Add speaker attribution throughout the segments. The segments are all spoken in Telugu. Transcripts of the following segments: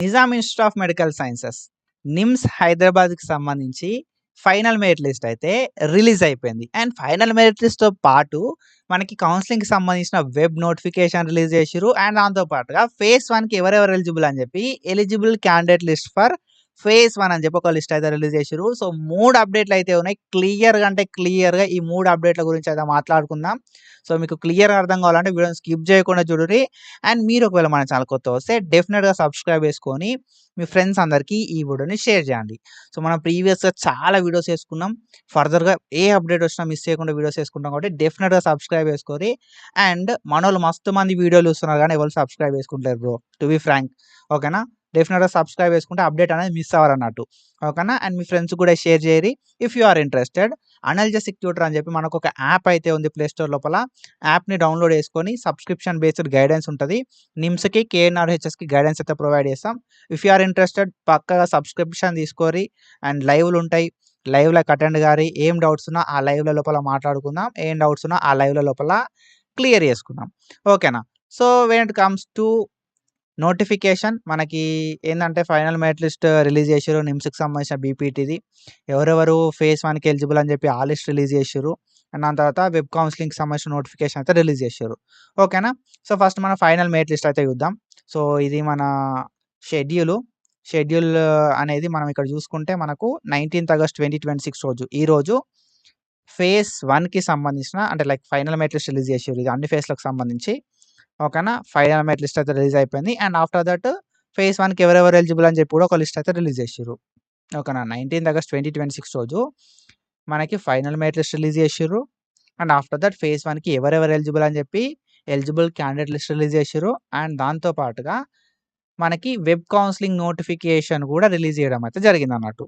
Speaker 1: Nizam institute of medical sciences NIMS హైదరాబాద్‌కి సంబంధించి ఫైనల్ మెరిట్ లిస్ట్ అయితే రిలీజ్ అయిపోయింది. అండ్ ఫైనల్ మెరిట్ లిస్ట్‌తో పాటు మనకి కౌన్సెలింగ్‌కి సంబంధించిన వెబ్ నోటిఫికేషన్ రిలీజ్ చేసిర్రు. అండ్ దాంతో పాటుగా ఫేజ్ 1కి ఎవరెవరు ఎలిజిబుల్ అని చెప్పి eligible candidate list for phase 1 అని చెప్పి ఒక లిస్ట్ అయితే రిలీజ్ చేసిర్రు. సో 3 అప్డేట్‌లు అయితే ఉన్నాయి. క్లియర్‌గా అంటే క్లియర్‌గా ఈ 3 అప్డేట్‌ల గురించి అయితే మాట్లాడుకుందాం. సో మీకు క్లియర్‌గా అర్థం కావాలంటే వీడియోని స్కిప్ చేయకుండా చూడుర్రి. అండ్ మీరు ఒకవేళ మన ఛానల్ కొత్తగా వస్తే డెఫినిట్‌గా సబ్స్క్రైబ్ చేసుకొని మీ ఫ్రెండ్స్ అందరికీ ఈ వీడియోని షేర్ చేయండి. సో మనం ప్రీవియస్‌గా చాలా వీడియోస్ చేసుకున్నాం. ఫర్దర్‌గా ఏ అప్డేట్ వచ్చినా మిస్ చేయకుండా వీడియోస్ చేసుకుంటాం కాబట్టి డెఫినిట్‌గా సబ్స్క్రైబ్ చేసుకోరి. అండ్ మనోళ్ళు మస్తు మంది వీడియోలు చూస్తున్నారు కానీ ఎవరు సబ్స్క్రైబ్ చేసుకుంటలేరు బ్రో. టు బి ఫ్రాంక్ ఓకేనా. డెఫినిట్‌గా సబ్స్క్రైబ్ చేసుకుంటే అప్డేట్ అనేది మిస్ అవ్వరన్నట్టు. ఓకేనా. అండ్ మీ ఫ్రెండ్స్ కూడా షేర్ చేయరి. If you are interested analgesic tutor అని చెప్పి మనకు ఒక యాప్ అయితే ఉంది ప్లే స్టోర్ లోపల. యాప్‌ని డౌన్లోడ్ చేసుకొని సబ్స్క్రిప్షన్ బేస్డ్ గైడెన్స్ ఉంటది. నిమ్స్‌కి, కేఎన్ఆర్‌హెచ్‌ఎస్‌కి గైడెన్స్ అయితే ప్రొవైడ్ చేస్తాం. ఇఫ్ యూ ఆర్ ఇంట్రెస్టెడ్ పక్కాగా సబ్స్క్రిప్షన్ తీసుకోరి. అండ్ లైవ్‌లుంటాయి. లైవ్‌లోకి అటెండ్ గారి. ఏం డౌట్స్ ఉన్నా ఆ లైవ్‌ల లోపల మాట్లాడుకుందాం. ఏం డౌట్స్ ఉన్నా ఆ లైవ్‌ల లోపల క్లియర్ చేసుకుందాం. ఓకేనా. So when it comes to notification మనకి ఏందంటే ఫైనల్ మెరిట్ లిస్ట్ రిలీజ్ చేసిర్రు. నిమ్స్‌కి సంబంధించిన బీపీటీది. ఎవరెవరు ఫేజ్ 1కి ఎలిజిబుల్ అని చెప్పి ఆ లిస్ట్ రిలీజ్ చేసిర్రు. అండ్ దాని తర్వాత వెబ్ కౌన్సెలింగ్‌కి సంబంధించిన నోటిఫికేషన్ అయితే రిలీజ్ చేసిర్రు. ఓకేనా. సో ఫస్ట్ మనం ఫైనల్ మెరిట్ లిస్ట్ అయితే చూద్దాం. సో ఇది మన షెడ్యూల్. షెడ్యూల్ అనేది మనం ఇక్కడ చూసుకుంటే మనకు 19థ్ ఆగస్ట్ 2026 రోజు ఈరోజు ఫేజ్ 1కి సంబంధించిన అంటే like final merit list release చేసిర్రు. ఇది అన్ని ఫేజ్‌లకు సంబంధించి. ఓకేనా. ఫైనల్ మెరిట్ లిస్ట్ అయితే రిలీజ్ అయిపోయింది. అండ్ ఆఫ్టర్ దట్ ఫేజ్ 1కి ఎవరెవరు ఎలిజిబుల్ అని చెప్పి కూడా ఒక లిస్ట్ అయితే రిలీజ్ చేసిర్రు. ఓకేనా. 19థ్ ఆగస్ట్ 2026 రోజు మనకి ఫైనల్ మెరిట్ లిస్ట్ రిలీజ్ చేసిర్రు. అండ్ ఆఫ్టర్ దట్ ఫేజ్ 1కి ఎవరెవరు ఎలిజిబుల్ అని చెప్పి ఎలిజిబుల్ క్యాండిడేట్ లిస్ట్ రిలీజ్ చేసిర్రు. అండ్ దాంతో పాటుగా మనకి వెబ్ కౌన్సెలింగ్ నోటిఫికేషన్ కూడా రిలీజ్ చేయడం అయితే జరిగిందన్నట్టు.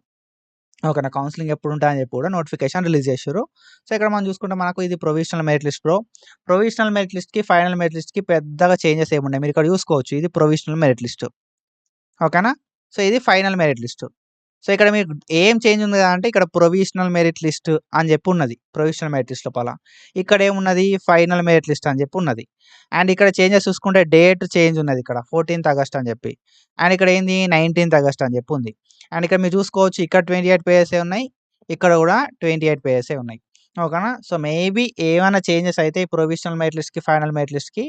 Speaker 1: ఓకేనా. కౌన్సెలింగ్ ఎప్పుడుంటదని చెప్పి కూడా నోటిఫికేషన్ రిలీజ్ చేసిర్రు. సో ఇక్కడ మనం చూసుకుంటే మనకు ఇది ప్రొవిజనల్ మెరిట్ లిస్ట్ బ్రో. ప్రొవిజనల్ మెరిట్ లిస్ట్‌కి, ఫైనల్ మెరిట్ లిస్ట్‌కి పెద్దగా చేంజెస్ ఏముండయి. మీరు ఇక్కడ చూసుకోవచ్చు. ఇది ప్రొవిజనల్ మెరిట్ లిస్ట్. ఓకేనా. సో ఇది ఫైనల్ మెరిట్ లిస్ట్. సో ఇక్కడ మీకు ఏం చేంజ్ ఉంది కదంటే ఇక్కడ ప్రొవిజనల్ మెరిట్ లిస్ట్ అని చెప్పి ఉన్నది. ప్రొవిజనల్ మెరిట్ లిస్ట్ లోపల. ఇక్కడ ఏమున్నది ఫైనల్ మెరిట్ లిస్ట్ అని చెప్పి ఉన్నది. అండ్ ఇక్కడ చేంజెస్ చూసుకుంటే డేట్ చేంజ్ ఉన్నది ఇక్కడ 14థ్ ఆగస్ట్ అని చెప్పి. అండ్ ఇక్కడ ఏంది 19థ్ ఆగస్ట్ అని చెప్పి ఉంది. అండ్ ఇక్కడ మీరు చూసుకోవచ్చు ఇక్కడ 28 పేజెసే ఉన్నాయి. ఇక్కడ కూడా 28 పేజెసే ఉన్నాయి. ఓకేనా. సో మేబీ ఏమైనా చేంజెస్ అయితే ఈ ప్రొవిజనల్ మెరిట్ లిస్ట్‌కి, ఫైనల్ మెరిట్ లిస్ట్‌కి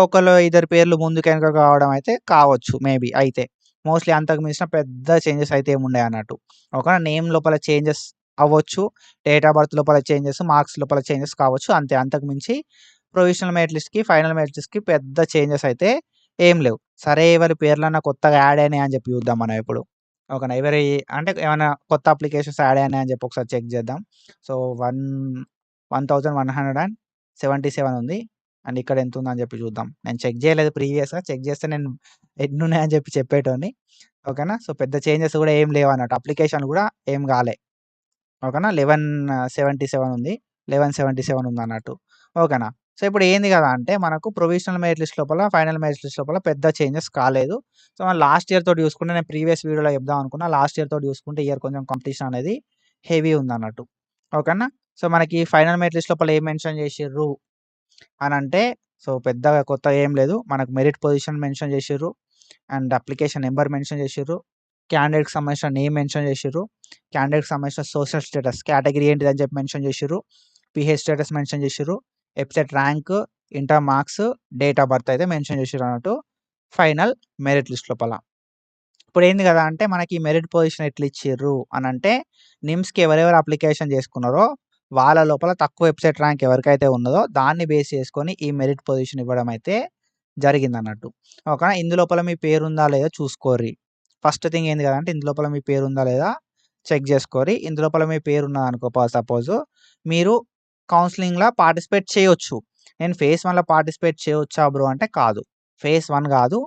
Speaker 1: ఒకళ్ళు ఇద్దరి పేర్లు ముందుకు వెనక కావడం అయితే కావచ్చు మేబీ అయితే. మోస్ట్‌లీ అంతకు మించిన పెద్ద చేంజెస్ అయితే ఏమి ఉండయన్నట్టు. ఓకేనా. నేమ్ లోపల చేంజెస్ అవ్వచ్చు. డేట్ ఆఫ్ బర్త్ లోపల చేంజెస్, మార్క్స్ లోపల చేంజెస్ కావచ్చు. అంతే. అంతకు మించి ప్రొవిజనల్ మెరిట్ లిస్ట్‌కి, ఫైనల్ మెరిట్ లిస్ట్‌కి పెద్ద చేంజెస్ అయితే ఏం లేవు. సరే ఎవరి పేర్లన్నా కొత్తగా యాడ్ అయినాయా అని చెప్పి చూద్దాం మనం ఇప్పుడు. ఓకేనా. ఎవరి అంటే ఏమైనా కొత్త అప్లికేషన్స్ యాడ్ అయినాయా అని చెప్పి ఒకసారి చెక్ చేద్దాం. సో 1177 ఉంది. అండ్ ఇక్కడ ఎంత ఉందని చెప్పి చూద్దాం. నేను చెక్ చేయలేదు ప్రీవియస్‌గా. చెక్ చేస్తే నేను ఎన్నున్నాయని చెప్పి చెప్పేటోన్ని. ఓకేనా. సో పెద్ద చేంజెస్ కూడా ఏం లేవన్నట్టు. అప్లికేషన్ కూడా ఏం కాలే. ఓకేనా. 1177 ఉంది. 1177 ఉందన్నట్టు. ఓకేనా. సో ఇప్పుడు ఏంది కదా అంటే మనకు ప్రొవిజనల్ మెరిట్ లిస్ట్ లోపల, ఫైనల్ మెరిట్ లిస్ట్ లోపల పెద్ద చేంజెస్ కాలేదు. సో మనం లాస్ట్ ఇయర్ తోటి చూసుకుంటే నేను ప్రీవియస్ వీడియోలో చెప్దాం అనుకున్నా. లాస్ట్ ఇయర్ తోటి చూసుకుంటే ఈ ఇయర్ కొంచెం కాంపిటీషన్ అనేది హెవీ ఉందన్నట్టు. ఓకేనా. సో మనకి ఫైనల్ మెరిట్ లిస్ట్ లోపల ఏం మెన్షన్ చేసిర్రు అనంటే సో పెద్దగా కొత్తగా ఏం లేదు. మనకు మెరిట్ పొజిషన్ మెన్షన్ చేసిర్రు. అండ్ అప్లికేషన్ నంబర్ మెన్షన్ చేసిర్రు. క్యాండిడేట్‌కి సంబంధించిన నేమ్ మెన్షన్ చేసిర్రు. క్యాండిడేట్‌కి సంబంధించిన సోషల్ స్టేటస్ కేటగిరీ ఏంటిదని చెప్పి మెన్షన్ చేసిర్రు. పీహెచ్ స్టేటస్ మెన్షన్ చేసిర్రు. ఎబ్సెట్ rank, inter marks, date of birth అయితే మెన్షన్ చేసిర్రు అన్నట్టు ఫైనల్ మెరిట్ లిస్ట్ లోపల. ఇప్పుడు ఏంది కదా అంటే మనకి మెరిట్ పొజిషన్ ఎట్లా ఇచ్చిర్రు అనంటే నిమ్స్‌కి ఎవరెవరు అప్లికేషన్ చేసుకున్నారో వాళ్ళ లోపల తక్కువ వెబ్‌సైట్ ర్యాంక్ ఎవరికైతే ఉన్నదో దాన్ని బేస్ చేసుకొని ఈ మెరిట్ పొజిషన్ ఇవ్వడం అయితే జరిగిందన్నట్టు. ఓకేనా. ఇందులోపల మీ పేరుందా లేదా చూసుకోర్రి. ఫస్ట్ థింగ్ ఏంది కదంటే ఇందులోపల మీ పేరుందా లేదా చెక్ చేసుకోరి. ఇందులోపల మీ పేరున్నదనుకో సపోజు మీరు కౌన్సెలింగ్‌ల పార్టిసిపేట్ చేయొచ్చు. నేను ఫేజ్ 1లో పార్టిసిపేట్ చేయొచ్చా బ్రో అంటే కాదు. ఫేజ్ 1 కాదు.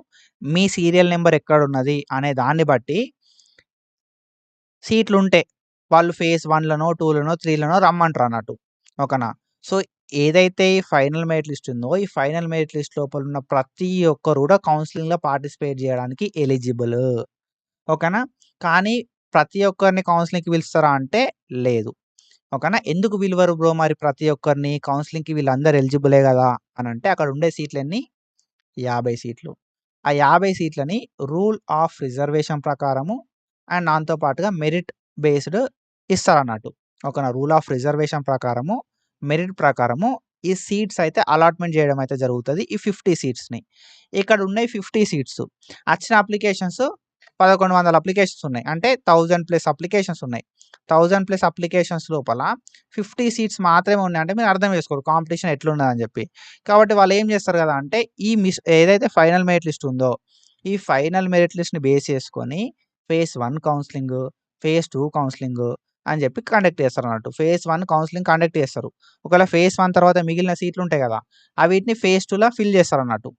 Speaker 1: మీ సీరియల్ నంబర్ ఎక్కడున్నది అనే దాన్ని బట్టి సీట్లుంటే వాళ్ళు ఫేజ్ 1లోనో, 2లోనో, 3లోనో రమ్మంటారన్నట్టు. ఓకేనా. సో ఏదైతే ఈ ఫైనల్ మెరిట్ లిస్ట్ ఉందో ఈ ఫైనల్ మెరిట్ లిస్ట్ లోపల ఉన్న ప్రతి ఒక్కరు కూడా కౌన్సెలింగ్‌లో పార్టిసిపేట్ చేయడానికి ఎలిజిబుల్. ఓకేనా. కానీ ప్రతి ఒక్కరిని కౌన్సెలింగ్‌కి పిలుస్తారా అంటే లేదు. ఓకేనా. ఎందుకు పిలవరు బ్రో మరి ప్రతి ఒక్కరిని కౌన్సెలింగ్‌కి వీళ్ళందరూ ఎలిజిబులే కదా అనంటే అక్కడ ఉండే సీట్లెన్ని 50 సీట్లు. ఆ 50 సీట్లని రూల్ ఆఫ్ రిజర్వేషన్ ప్రకారము అండ్ దాంతో పాటుగా మెరిట్ బేస్డ్ ఇస్తారన్నట్టు. ఓకేనా. రూల్ ఆఫ్ రిజర్వేషన్ ప్రకారము, మెరిట్ ప్రకారము ఈ సీట్స్ అయితే అలాట్మెంట్ చేయడం అయితే జరుగుతుంది. ఈ 50 సీట్స్ని. ఇక్కడ ఉన్నాయి 50 సీట్స్. వచ్చిన అప్లికేషన్స్ 1100 అప్లికేషన్స్ ఉన్నాయి. అంటే 1000+ అప్లికేషన్స్ ఉన్నాయి. 1000+ అప్లికేషన్స్ లోపల 50 సీట్స్ మాత్రమే ఉన్నాయి. అంటే మీరు అర్థం చేసుకోరు కాంపిటీషన్ ఎట్లున్నదని చెప్పి. కాబట్టి వాళ్ళు ఏం చేస్తారు కదా అంటే ఏదైతే ఫైనల్ మెరిట్ లిస్ట్ ఉందో ఈ ఫైనల్ మెరిట్ లిస్ట్‌ని బేస్ చేసుకొని ఫేజ్ 1 కౌన్సెలింగ్, ఫేజ్ 2 కౌన్సెలింగ్ అని చెప్పి కండక్ట్ చేస్తారన్నట్టు. ఫేజ్ 1 కౌన్సెలింగ్ కండక్ట్ చేస్తారు. ఒకవేళ ఫేజ్ 1 తర్వాత మిగిలిన సీట్లు ఉంటాయి కదా! అవిటిని ఫేజ్ 2లా ఫిల్ చేస్తారన్నట్టు.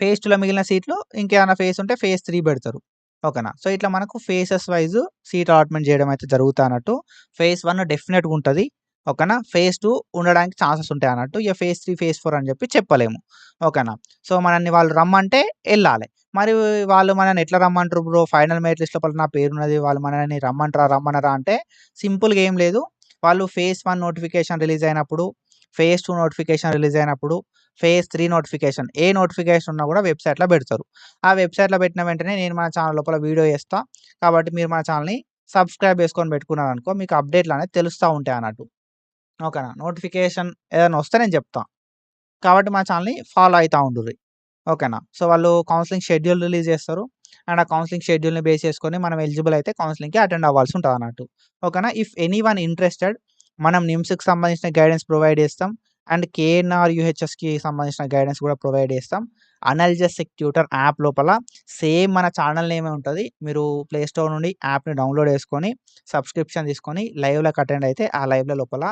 Speaker 1: ఫేజ్ 2లో మిగిలిన సీట్లు ఇంకేమైనా ఫేజ్ ఉంటే ఫేజ్ 3 పెడతారు. ఓకేనా. సో, ఇట్లా మనకు ఫేజెస్ వైస్ సీట్ అలాట్మెంట్ చేయడం అయితే జరుగుతానట్టు. ఫేజ్ 1 డెఫినిట్‌గా ఉంటది. ఓకేనా. ఫేజ్ 2 ఉండడానికి ఛాన్సెస్ ఉంటాయన్నట్టు. ఇక ఫేజ్ 3, ఫేజ్ 4 అని చెప్పి చెప్పలేము. ఓకేనా. సో, మనల్ని వాళ్ళు రమ్మంటే ఎళ్ళాలి. మరి వాళ్ళు మనల్ని ఎట్లా రమ్మంటారు బ్రో? ఫైనల్ మెరిట్ లిస్ట్ లోపల నా పేరున్నది. వాళ్ళు మనల్ని రమ్మంటారా? రమ్మనరా? అంటే సింపుల్‌గా ఏం లేదు. వాళ్ళు ఫేజ్ 1 నోటిఫికేషన్ రిలీజ్ అయినప్పుడు, ఫేజ్ 2 నోటిఫికేషన్ రిలీజ్ అయినప్పుడు, ఫేజ్ 3 నోటిఫికేషన్ ఏ నోటిఫికేషన్ ఉన్నా కూడా వెబ్‌సైట్‌లో పెడతారు. ఆ వెబ్‌సైట్‌లో పెట్టిన వెంటనే నేను మన ఛానల్ లోపల వీడియో చేస్తా. కాబట్టి మీరు మన ఛానల్‌ని సబ్స్క్రైబ్ చేసుకొని పెట్టుకున్నారనుకో మీకు అప్డేట్‌లు అనేది తెలుస్తా ఉంటాయన్నట్టు. ఓకేనా. నోటిఫికేషన్ ఏదైనా వస్తే నేను చెప్తా. కాబట్టి మా ఛానల్‌ని ఫాలో అయితా ఉండుర్రి. ఓకేనా. సో, వాళ్ళు కౌన్సెలింగ్ షెడ్యూల్ రిలీజ్ చేస్తారు. అండ్ ఆ కౌన్సెలింగ్ షెడ్యూల్‌ని బేస్ చేసుకొని మనం ఎలిజిబుల్ అయితే కౌన్సెలింగ్‌కి అటెండ్ అవ్వాల్సి ఉంటదన్నట్టు. ఓకేనా. ఇఫ్ ఎనీవన్ ఇంట్రెస్టెడ్ మనం నిమ్స్‌కి సంబంధించిన గైడెన్స్ ప్రొవైడ్ చేస్తాం. అండ్ కేఎన్ఆర్ యూహెచ్ఎస్‌కి సంబంధించిన గైడెన్స్ కూడా ప్రొవైడ్ చేస్తాం. అనల్జెసిక్ ట్యూటర్ యాప్ లోపల సేమ్ మన ఛానల్ నేమే ఉంటది. మీరు ప్లే స్టోర్ నుండి యాప్‌ని డౌన్‌లోడ్ చేసుకొని, సబ్స్క్రిప్షన్ తీసుకొని లైవ్‌లోకి అటెండ్ అయితే ఆ లైవ్‌ల లోపల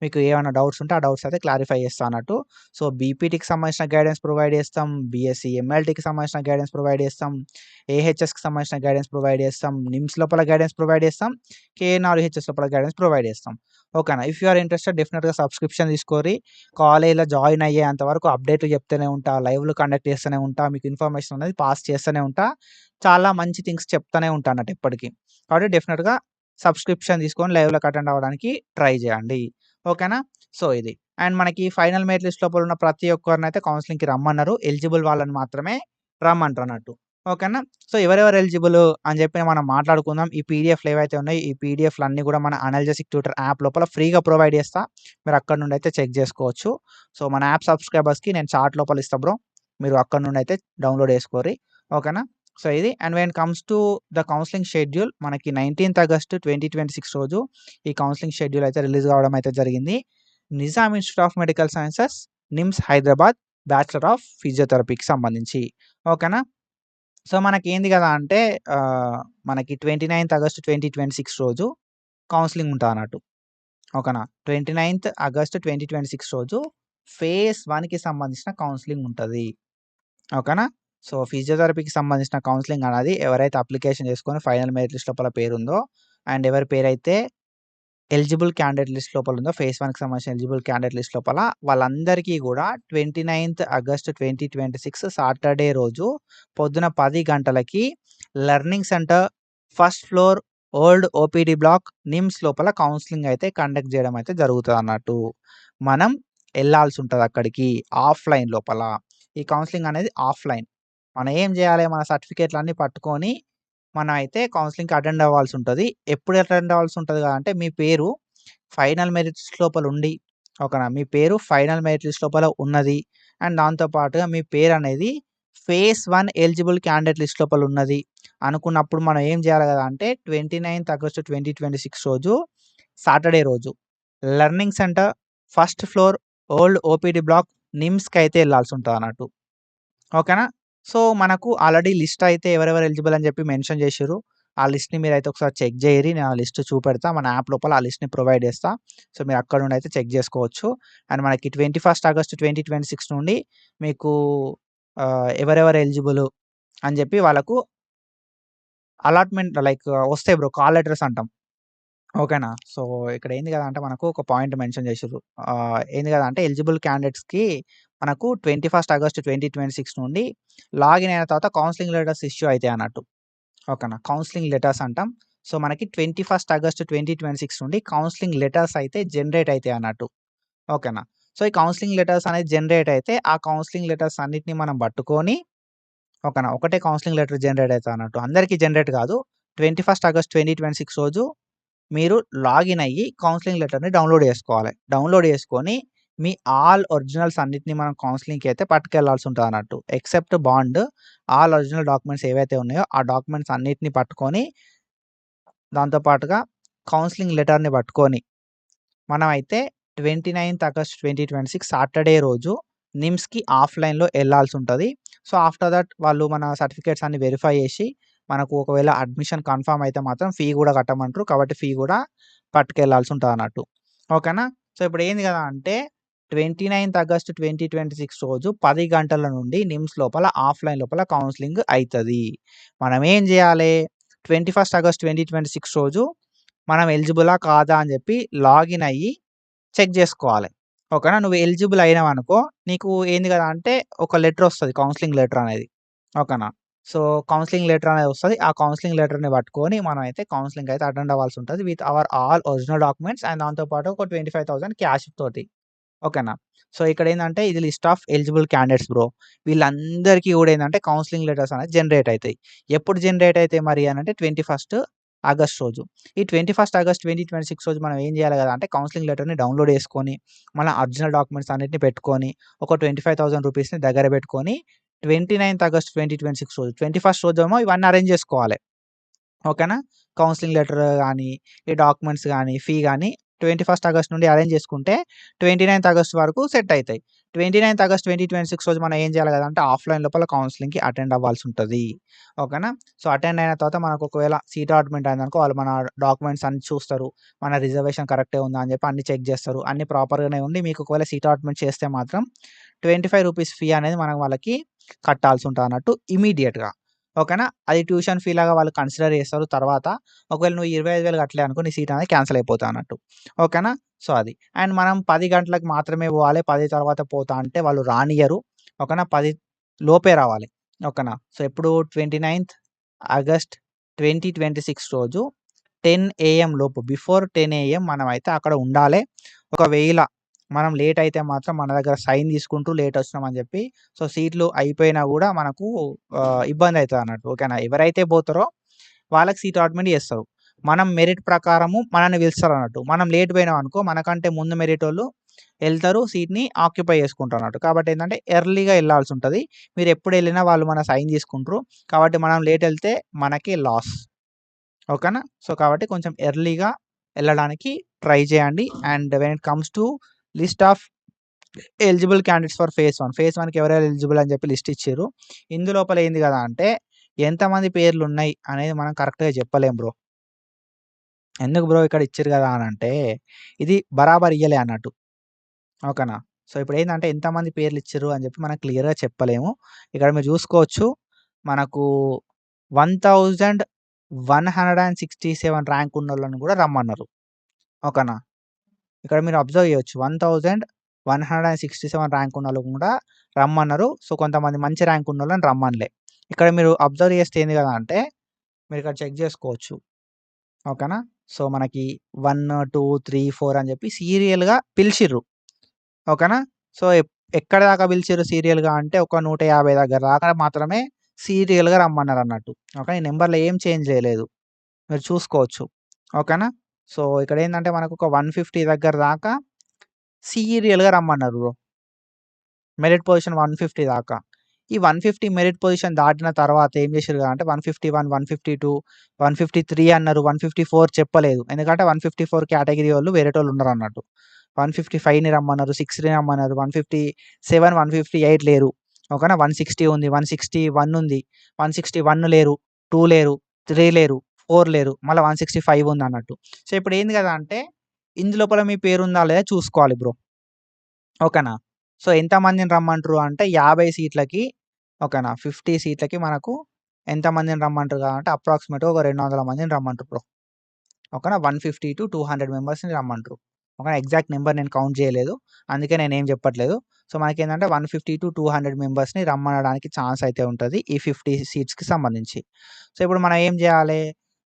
Speaker 1: మీకు ఏమైనా డౌట్స్ ఉంటే ఆ డౌట్స్ అయితే క్లారిఫై చేస్తా అన్నట్టు. సో, బీపీటీకి సంబంధించిన గైడెన్స్ ప్రొవైడ్ చేస్తాం. బీఎస్సీ ఎంఎల్టీకి సంబంధించిన గైడెన్స్ ప్రొవైడ్ చేస్తాం. ఏహెచ్ఎస్‌కి సంబంధించిన గైడెన్స్ ప్రొవైడ్ చేస్తాం. నిమ్స్ లోపల గైడెన్స్ ప్రొవైడ్ చేస్తాం. కేఎన్ఆర్ యూహెచ్ఎస్ లోపల గైడెన్స్ ప్రొవైడ్ చేస్తాం. ఓకేనా. ఇఫ్ యూ ఆర్ ఇంట్రెస్టెడ్ డెఫినిట్‌గా సబ్స్క్రిప్షన్ తీసుకోరి. కాలేజ్‌లో జాయిన్ అయ్యేంత వరకు అప్డేట్‌లు చెప్తూనే ఉంటా. లైవ్‌లు కండక్ట్ చేస్తూనే ఉంటా. మీకు ఇన్ఫర్మేషన్ అనేది పాస్ చేస్తూనే ఉంటా. చాలా మంచి థింగ్స్ చెప్తూనే ఉంటా అన్నట్టు ఎప్పటికి. కాబట్టి డెఫినిట్‌గా సబ్స్క్రిప్షన్ తీసుకొని లైవ్‌లోకి అటెండ్ అవ్వడానికి ట్రై చేయండి. ఓకేనా. సో, ఇది. అండ్ మనకి ఫైనల్ మెరిట్ లిస్ట్ లోపల ఉన్న ప్రతి ఒక్కరినైతే కౌన్సెలింగ్‌కి రమ్మన్నారు. ఎలిజిబుల్ వాళ్ళని మాత్రమే రమ్మంటారన్నట్టు. ఓకేనా. సో, ఎవరెవరు ఎలిజిబుల్ అని చెప్పి మనం మాట్లాడుకుందాం. ఈ పీడీఎఫ్‌లు ఏవైతే ఉన్నాయో ఈ పీడీఎఫ్‌లన్నీ కూడా మన అనల్జెసిక్ ట్యూటర్ యాప్ లోపల ఫ్రీగా ప్రొవైడ్ చేస్తా. మీరు అక్కడి నుండి అయితే చెక్ చేసుకోవచ్చు. సో, మన యాప్ సబ్స్క్రైబర్స్‌కి నేను చార్ట్ లోపల ఇస్తా బ్రో. మీరు అక్కడి నుండి అయితే డౌన్‌లోడ్ చేసుకోరి. ఓకేనా. సో, ఇది. And when comes to the counselling schedule మనకి 19థ్ ఆగస్ట్ 2026 రోజు ఈ కౌన్సెలింగ్ షెడ్యూల్ అయితే రిలీజ్ కావడం అయితే జరిగింది. Nizam institute of medical sciences, NIMS Hyderabad, bachelor of ఫిజియోథెరపీకి సంబంధించి. ఓకేనా. సో, మనకేంది కదా అంటే మనకి 29థ్ ఆగస్ట్ 2026 రోజు కౌన్సెలింగ్ ఉంటదన్నట్టు. ఓకేనా. 29థ్ ఆగస్ట్ 2026 రోజు ఫేజ్ 1కి సంబంధించిన కౌన్సెలింగ్ ఉంటది. ఓకేనా. సో, ఫిజియోథెరపీకి సంబంధించిన కౌన్సెలింగ్ అనేది ఎవరైతే అప్లికేషన్ చేసుకొని ఫైనల్ మెరిట్ లిస్ట్ లోపల పేరుందో అండ్ ఎవరి పేరైతే ఎలిజిబుల్ క్యాండిడేట్ లిస్ట్ లోపల ఉందో ఫేజ్ 1కి సంబంధించిన ఎలిజిబుల్ క్యాండిడేట్ లిస్ట్ లోపల వాళ్ళందరికీ కూడా 29థ్ ఆగస్ట్ 2026 సాటర్డే రోజు పొద్దున 10 గంటలకి learning centre first floor old OPD block NIMS లోపల కౌన్సెలింగ్ అయితే కండక్ట్ చేయడం అయితే జరుగుతదన్నట్టు. మనం ఎళ్ళాల్సి ఉంటది అక్కడికి ఆఫ్‌లైన్ లోపల. ఈ కౌన్సెలింగ్ అనేది ఆఫ్‌లైన్. మనం ఏం చేయాలి మన సర్టిఫికేట్‌లన్నీ పట్టుకొని మనం అయితే కౌన్సెలింగ్‌కి అటెండ్ అవ్వాల్సి ఉంటది. ఎప్పుడు అటెండ్ అవ్వాల్సి ఉంటది అంటే మీ పేరు ఫైనల్ మెరిట్ లిస్ట్ లోపల ఉండి ఓకేనా. మీ పేరు ఫైనల్ మెరిట్ లిస్ట్ లోపల ఉన్నది. అండ్ దాంతో పాటుగా మీ పేరనేది ఫేజ్ 1 ఎలిజిబుల్ క్యాండిడేట్ లిస్ట్ లోపల ఉన్నది. అనుకున్నప్పుడు మనం ఏం చేయాలి కదా అంటే 29థ్ ఆగస్ట్ 2026 రోజు సాటర్డే రోజు learning centre first floor old OPD block నిమ్స్‌కి అయితే ఎళ్ళాల్సి ఉంటదన్నట్టు. ఓకేనా. సో, మనకు ఆల్రెడీ లిస్ట్ అయితే ఎవరెవరు ఎలిజిబుల్ అని చెప్పి మెన్షన్ చేషిర్రు. ఆ లిస్ట్‌ని మీరైతే ఒకసారి చెక్ జేయరి. నేను ఆ లిస్ట్ చూపెడతా. మన యాప్ లోపల ఆ లిస్ట్‌ని ప్రొవైడ్ చేస్తా. సో, మీరు అక్కడ నుండి అయితే చెక్ జేసుకోవచ్చు. అండ్ మనకి 21 ఆగస్ట్ 2026 నుండి మీకు ఎవరెవరు ఎలిజిబుల్ అని చెప్పి వాళ్ళకు అలాట్‌మెంట్ లైక్ వస్తాయి బ్రో. కాల్ లెటర్స్ అంటాం. ఓకేనా. సో, ఇక్కడ ఏంది కదా అంటే మనకు ఒక పాయింట్ మెన్షన్ చేషిర్రు. ఏంది కదా అంటే ఎలిజిబుల్ క్యాండిడేట్స్‌కి మనకు 21 ఆగస్ట్ 2026 నుండి లాగిన్ అయిన తర్వాత కౌన్సెలింగ్ లెటర్స్ ఇష్యూ అయితాయి అన్నట్టు. ఓకేనా. కౌన్సెలింగ్ లెటర్స్ అంటాం. సో, మనకి 21 ఆగస్ట్ 2026 నుండి కౌన్సెలింగ్ లెటర్స్ అయితే జనరేట్ అయితాయి అన్నట్టు. ఓకేనా. సో, ఈ కౌన్సెలింగ్ లెటర్స్ అనేది జనరేట్ అయితే ఆ కౌన్సెలింగ్ లెటర్స్ అన్నిటిని మనం పట్టుకొని ఓకేనా. ఒకటే కౌన్సెలింగ్ లెటర్ జనరేట్ అయితది అన్నట్టు. అందరికీ జనరేట్ కాదు. 21 ఆగస్ట్ 2026 రోజు మీరు లాగిన్ అయ్యి కౌన్సెలింగ్ లెటర్‌ని డౌన్‌లోడ్ చేసుకోవాలి. డౌన్‌లోడ్ చేసుకొని మీ ఆల్ ఒరిజినల్స్ అన్నిటిని మనం కౌన్సెలింగ్‌కి అయితే పట్టుకెళ్లాల్సి ఉంటదన్నట్టు. Except bond all original documents ఏవైతే ఉన్నాయో ఆ డాక్యుమెంట్స్ అన్నిటిని పట్టుకొని దాంతో పాటుగా కౌన్సెలింగ్ లెటర్‌ని పట్టుకొని మనమైతే 29థ్ ఆగస్ట్ 2026 సాటర్‌డే రోజు నిమ్స్‌కి ఆఫ్‌లైన్‌లో ఎళ్ళాల్సి ఉంటది. సో, ఆఫ్టర్ థట్ వాళ్ళు మన సర్టిఫికేట్స్ అన్ని వెరిఫై చేసి మనకు ఒకవేళ అడ్మిషన్ కన్ఫర్మ్ అయితే మాత్రం ఫీ కూడా కట్టమంటారు. కాబట్టి ఫీ కూడా పట్టుకెళ్ళాల్సి ఉంటదన్నట్టు. ఓకేనా. సో, ఇప్పుడు ఏంది కదా అంటే 29థ్ ఆగస్ట్ 2026 రోజు 10 గంటల నుండి నిమ్స్ లోపల ఆఫ్‌లైన్ లోపల కౌన్సెలింగ్ అయితది. మనం ఏం చేయాలి? 21 ఆగస్ట్ 2026 రోజు మనం ఎలిజిబులా కాదా అని చెప్పి లాగిన్ అయ్యి చెక్ చేసుకోవాలి. ఓకేనా. నువ్వు ఎలిజిబుల్ అయినావనుకో నీకు ఏంది కదా అంటే ఒక లెటర్ వస్తది. కౌన్సెలింగ్ లెటర్ అనేది. ఓకేనా. సో, కౌన్సెలింగ్ లెటర్ అనేది వస్తది. ఆ కౌన్సెలింగ్ లెటర్‌ని పట్టుకొని మనమైతే కౌన్సెలింగ్ అయితే అటెండ్ అవ్వాల్సి ఉంటది. With our all original documents and దాంతో పాటు ఒక 25,000 క్యాష్ తోటి. ఓకేనా. సో, ఇక్కడేందంటే ఇది list of eligible candidates bro. వీళ్ళందరికీ కూడా ఏందంటే కౌన్సెలింగ్ లెటర్స్ అనేది జనరేట్ అయితాయి. ఎప్పుడు జనరేట్ అయితాయి మరి అనంటే 21 ఆగస్ట్ రోజు. ఈ 21 ఆగస్ట్ 2026 రోజు మనం ఏం చేయాలి కదా అంటే కౌన్సెలింగ్ లెటర్‌ని డౌన్‌లోడ్ చేసుకొని, మన ఒరిజినల్ డాక్యుమెంట్స్ అన్నిటిని పెట్టుకొని, ఒక 25,000 రూపీస్‌ని దగ్గర పెట్టుకొని 29థ్ ఆగస్ట్ 2026 రోజు 21 రోజేమో ఇవన్నీ అరేంజ్ చేసుకోవాలి. ఓకేనా. కౌన్సెలింగ్ లెటర్ గాని, ఈ డాక్యుమెంట్స్ గాని, ఫీ గాని 21 ఆగస్ట్ నుండి అరేంజ్ చేసుకుంటే 29థ్ ఆగస్ట్ వరకు సెట్ అయితాయి. 29థ్ ఆగస్ట్ 2026 రోజు మనం ఏం చేయాలి కదా అంటే ఆఫ్‌లైన్ లోపల కౌన్సెలింగ్‌కి అటెండ్ అవ్వాల్సి ఉంటది. ఓకేనా. సో, అటెండ్ అయిన తర్వాత మనకు ఒకవేళ సీట్ అలాట్‌మెంట్ అయిందనుకో వాళ్ళు మన డాక్యుమెంట్స్ అన్ని చూస్తారు. మన రిజర్వేషన్ కరెక్టే ఉందా అని చెప్పి అన్ని చెక్ చేస్తారు. అన్ని ప్రాపర్‌గానే ఉండి మీకు ఒకవేళ సీట్ అలాట్‌మెంట్ చేస్తే మాత్రం రూ. 25 ఫీ అనేది మనం వాళ్ళకి కట్టాల్సి ఉంటదన్నట్టు ఇమ్మీడియేట్‌గా. ఓకేనా. అది ట్యూషన్ ఫీ లాగా వాళ్ళు కన్సిడర్ చేస్తారు తర్వాత. ఒకవేళ నువ్వు 25,000 కట్టలే అనుకో నీ సీట్ అనేది క్యాన్సెల్ అయిపోతదన్నట్టు. ఓకేనా. సో, అది. అండ్ మనం 10 గంటలకు మాత్రమే పోవాలి. 10 తర్వాత పోతా అంటే వాళ్ళు రానియ్యరు. ఓకేనా. 10 లోపే రావాలి. ఓకేనా. సో, ఎప్పుడు 29థ్ ఆగస్ట్ 2026 రోజు 10 ఏఎం లోపు బిఫోర్ 10 ఏఎం మనమైతే అక్కడ ఉండాలే. ఒకవేళ మనం లేట్ అయితే మాత్రం మన దగ్గర సైన్ తీసుకుంటూ లేట్ వచ్చినామని చెప్పి సో, సీట్లు అయిపోయినా గూడా మనకు ఇబ్బందయితదన్నట్టు. ఓకేనా. ఎవరైతే పోతారో వాళ్ళకి సీట్ అలాట్‌మెంట్ చేస్తారు. మనం మెరిట్ ప్రకారము మనల్ని పిలుస్తారన్నట్టు. మనం లేట్ పోయినామనుకో మనకంటే ముందు మెరిటోళ్ళు ఎళ్తారు. సీట్‌ని ఆక్యుపై చేసుకుంటారన్నట్టు. కాబట్టి ఏందంటే ఎర్లీగా ఎళ్ళాల్సుంటది. మీరెప్పుడెళ్ళినా వాళ్ళు మన సైన్ తీసుకుంటరు. కాబట్టి మనం లేట్ ఎళ్తే మనకి లాస్. ఓకేనా. సో, కాబట్టి కొంచెం ఎర్లీగా ఎళ్ళడానికి ట్రై చేయండి. And when it comes to list of eligible candidates for phase 1. Phase 1కి ఎవరెవరు ఎలిజిబుల్ అని చెప్పి లిస్ట్ ఇచ్చిర్రు. ఇందులోపల ఏంది కదా అంటే ఎంతమంది పేర్లున్నాయి అనేది మనం కరెక్ట్‌గా చెప్పలేం బ్రో. ఎందుకు బ్రో ఇక్కడ ఇచ్చిర్రు కదా అనంటే ఇది బరాబర్ ఇయ్యలే అన్నట్టు. ఓకేనా. సో, ఇప్పుడేందంటే ఎంతమంది పేర్లు ఇచ్చిర్రు అని చెప్పి మనం క్లియర్‌గా చెప్పలేము. ఇక్కడ మీరు చూసుకోవచ్చు. మనకు 1167 ర్యాంక్ ఉన్నోళ్ళని కూడా రమ్మన్నారు. ఓకేనా. ఇక్కడ మీరు అబ్జర్వ్ చేయొచ్చు. 1167 ర్యాంక్ ఉన్నోళ్ళని కూడా రమ్మన్నారు. సో, కొంతమంది మంచి ర్యాంక్ ఉన్నోళ్ళని రమ్మనలే. ఇక్కడ మీరు అబ్జర్వ్ చేస్తే ఏంది కదా అంటే మీరిక్కడ చెక్ చేసుకోవచ్చు. ఓకేనా. సో, మనకి 1, 2, 3, 4 అని చెప్పి సీరియల్‌గా పిలిచిర్రు. ఓకేనా. సో, ఎక్కడి దాకా పిలిచిర్రు సీరియల్‌గా అంటే ఒక 150 దగ్గర దాకా మాత్రమే సీరియల్‌గా రమ్మన్నారన్నట్టు. ఓకే. ఈ నంబర్‌లో ఏం చేంజ్ చేయలేదు. మీరు చూసుకోవచ్చు. ఓకేనా. సో, ఇక్కడేందంటే మనకొక 150 దగ్గర దాకా సీరియల్‌గా రమ్మన్నారు బ్రో. మెరిట్ పొజిషన్ 150 దాకా. ఈ 150 మెరిట్ పొజిషన్ దాటిన తర్వాత ఏం చేసిర్రు అంటే 151, 152, 153 అన్నారు. 154 చెప్పలేదు. ఎందుకంటే 154 కేటగిరీ వాళ్ళు వేరేటోళ్ళు ఉన్నారన్నట్టు. 155ని రమ్మన్నారు. 6ని రమ్మన్నారు. 157, 158 లేరు. ఓకేనా. 160 ఉంది. 161 ఉంది. 161 లేరు. 2 లేరు. 3 లేరు. 4 లేరు. మళ్ళా 165 ఉందన్నట్టు. సో, ఇప్పుడేంది కదా అంటే ఇందులోపల మీ పేరుందా లేదా చూసుకోవాలి బ్రో. ఓకేనా. సో, ఎంతమందిని రమ్మంటారు అంటే 50 సీట్లకి ఓకేనా. 50 సీట్లకి మనకు ఎంతమందిని రమ్మంటారు అంటే అప్రాక్సిమేట్‌గా ఒక 200 మందిని రమ్మంటారు బ్రో. ఓకేనా. 150-200 మెంబర్స్‌ని రమ్మంటారు. ఓకేనా. ఎగ్జాక్ట్ నంబర్ నేను కౌంట్ చేయలేదు. అందుకే నేనేం చెప్పట్లేదు. సో, మనకేందంటే 150-200 మెంబర్స్‌ని రమ్మనడానికి ఛాన్స్ అయితే ఉంటది. ఈ 50 సీట్స్‌కి సంబంధించి. సో, ఇప్పుడు మనం ఏం చేయాలి?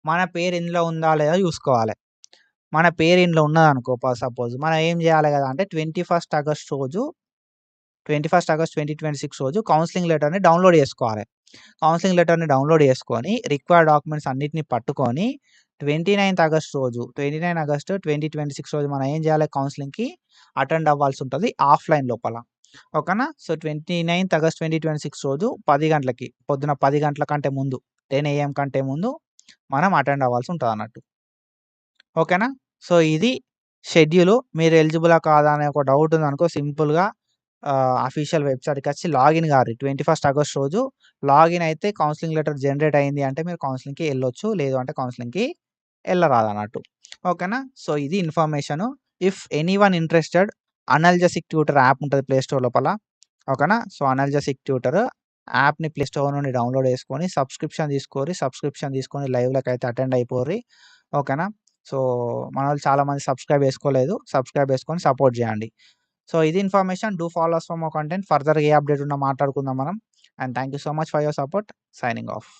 Speaker 1: మన పేరు ఇందులో ఉందా లేదా చూసుకోవాలి. మన పేరు ఇందులో ఉన్నదనుకో సపోజ్ మనం ఏం చేయాలి కదా అంటే 21 ఆగస్ట్ రోజు 21 ఆగస్ట్ 2026 రోజు కౌన్సెలింగ్ లెటర్‌ని డౌన్‌లోడ్ చేసుకోవాలి. కౌన్సెలింగ్ లెటర్‌ని డౌన్‌లోడ్ చేసుకొని, రిక్వైర్డ్ డాక్యుమెంట్స్ అన్నిటిని పట్టుకొని 29థ్ ఆగస్ట్ రోజు 29 ఆగస్ట్ 2026 రోజు మనం ఏం చేయాలి, కౌన్సెలింగ్‌కి అటెండ్ అవ్వాల్సి ఉంటది ఆఫ్‌లైన్ లోపల. ఓకేనా. సో, 29థ్ ఆగస్ట్ 2026 రోజు 10 గంటలకి, పొద్దున 10 గంటల కంటే ముందు 10 AM కంటే ముందు మనం అటెండ్ అవ్వాల్సి ఉంటదన్నట్టు. ఓకేనా. సో, ఇది షెడ్యూలు. మీరు ఎలిజిబులా కాదా అనే ఒక డౌట్ ఉందనుకో, సింపుల్‌గా అఫీషియల్ వెబ్‌సైట్‌కొచ్చి లాగిన్ గారి 21 ఆగస్ట్ రోజు లాగిన్ అయితే కౌన్సెలింగ్ లెటర్ జనరేట్ అయింది అంటే మీరు కౌన్సెలింగ్‌కి ఎళ్ళొచ్చు. లేదు అంటే కౌన్సెలింగ్‌కి ఎళ్ళరాదన్నట్టు. ఓకేనా. సో, ఇది information. If anyone interested, analgesic tutor app ఉంటది ప్లే స్టోర్ లోపల. ఓకేనా. సో, అనల్జెసిక్ ట్యూటర్ యాప్‌ని ప్లే స్టోర్ నుండి డౌన్‌లోడ్ చేసుకొని సబ్స్క్రిప్షన్ తీసుకొని లైవ్‌లకైతే అటెండ్ అయిపోర్రి. ఓకేనా. సో, మనోళ్ళు చాలామంది సబ్స్క్రైబ్ చేసుకోలేదు. సబ్స్క్రైబ్ చేసుకొని సపోర్ట్ చేయండి. సో, ఇది information. Do follow us for more content. ఫర్దర్‌గా ఏ అప్డేట్ ఉన్నా మాట్లాడుకుందాం మనం. And thank you so much for your support. Signing of.